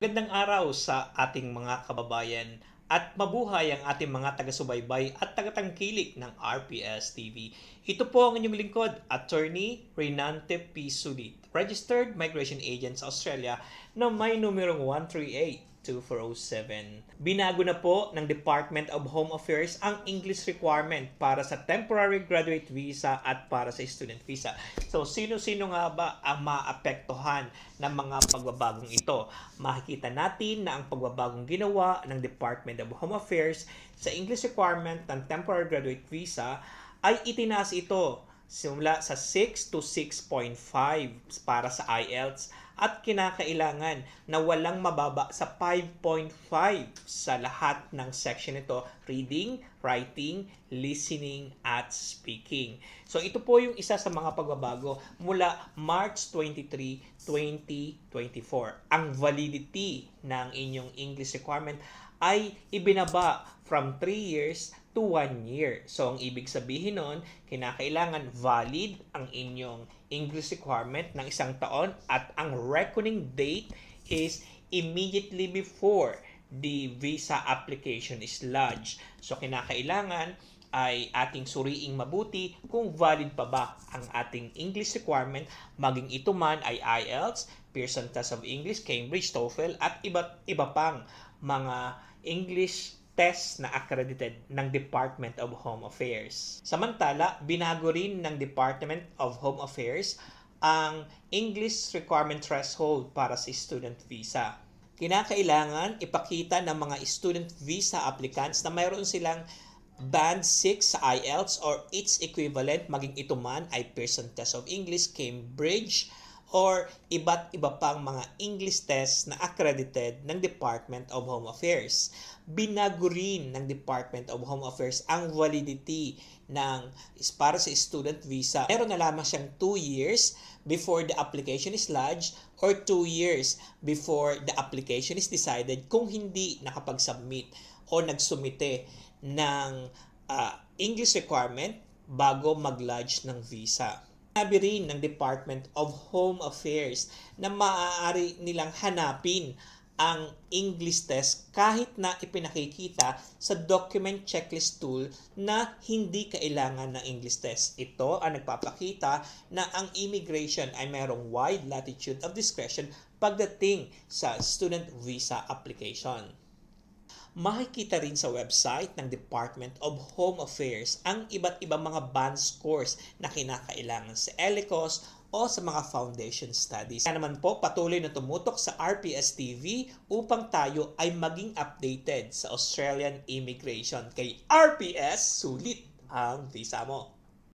Magandang araw sa ating mga kababayan at mabuhay ang ating mga taga-subaybay at tagatangkilik ng RPS TV. Ito po ang inyong lingkod, Attorney Renante P. Sulit, Registered Migration Agent sa Australia na may numerong 1382407. Binago na po ng Department of Home Affairs ang English requirement para sa temporary graduate visa at para sa student visa. So, sino-sino nga ba ang maapektuhan ng mga pagbabagong ito? Makikita natin na ang pagbabagong ginawa ng Department of Home Affairs sa English requirement ng temporary graduate visa ay itinaas ito simula sa 6 to 6.5 para sa IELTS at kinakailangan na walang mababa sa 5.5 sa lahat ng section nito: reading, writing, listening, at speaking. So ito po yung isa sa mga pagbabago mula March 23, 2024. Ang validity ng inyong English requirement ay ibinaba from 3 years to 1 year. So, ang ibig sabihin nun, kinakailangan valid ang inyong English requirement ng 1 taon at ang reckoning date is immediately before the visa application is lodged. So, kinakailangan ay ating suriing mabuti kung valid pa ba ang ating English requirement, maging ito man ay IELTS, Pearson Test of English, Cambridge, TOEFL, at iba pang mga English test na accredited ng Department of Home Affairs. Samantala, binago rin ng Department of Home Affairs ang English requirement threshold para sa student visa. Kinakailangan ipakita ng mga student visa applicants na mayroon silang Band 6 sa IELTS or its equivalent, maging ito man ay Pearson Test of English, Cambridge, or iba't iba pang mga English test na accredited ng Department of Home Affairs. Binago rin ng Department of Home Affairs ang validity ng para sa student visa. Meron na lamang siyang 2 years before the application is lodged or 2 years before the application is decided kung hindi nakapag-submit o nagsumite ng English requirement bago mag-lodge ng visa. Sinabi rin ng Department of Home Affairs na maaari nilang hanapin ang English test kahit na ipinakikita sa document checklist tool na hindi kailangan ng English test. Ito ang nagpapakita na ang immigration ay mayroong wide latitude of discretion pagdating sa student visa application. Makikita rin sa website ng Department of Home Affairs ang iba't ibang mga band scores na kinakailangan sa ELICOS o sa mga foundation studies. Kaya naman po, patuloy na tumutok sa RPS TV upang tayo ay maging updated sa Australian immigration. Kay RPS, sulit ang visa mo.